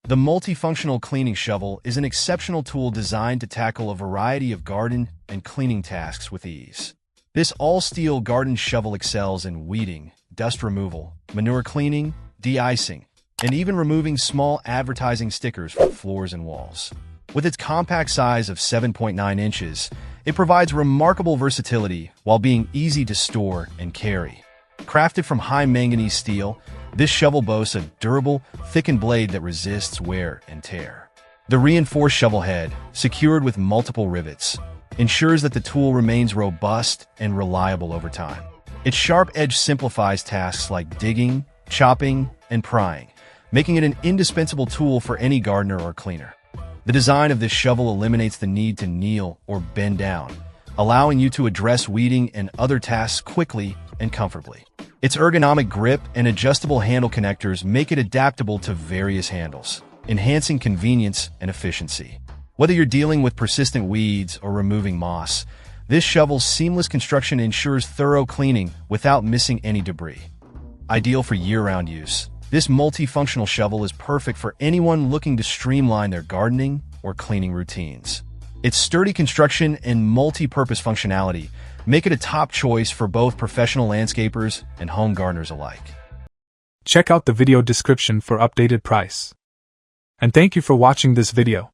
The multifunctional cleaning shovel is an exceptional tool designed to tackle a variety of garden and cleaning tasks with ease. This all-steel garden shovel excels in weeding, dust removal, manure cleaning, de-icing, and even removing small advertising stickers from floors and walls. With its compact size of 7.9 inches, it provides remarkable versatility while being easy to store and carry. Crafted from high manganese steel, this shovel boasts a durable, thickened blade that resists wear and tear. The reinforced shovel head, secured with multiple rivets, ensures that the tool remains robust and reliable over time. Its sharp edge simplifies tasks like digging, chopping, and prying, making it an indispensable tool for any gardener or cleaner. The design of this shovel eliminates the need to kneel or bend down, allowing you to address weeding and other tasks quickly and comfortably. Its ergonomic grip and adjustable handle connectors make it adaptable to various handles, enhancing convenience and efficiency. Whether you're dealing with persistent weeds or removing moss, this shovel's seamless construction ensures thorough cleaning without missing any debris. Ideal for year-round use, this multifunctional shovel is perfect for anyone looking to streamline their gardening or cleaning routines. Its sturdy construction and multi-purpose functionality make it a top choice for both professional landscapers and home gardeners alike. Check out the video description for updated price. And thank you for watching this video.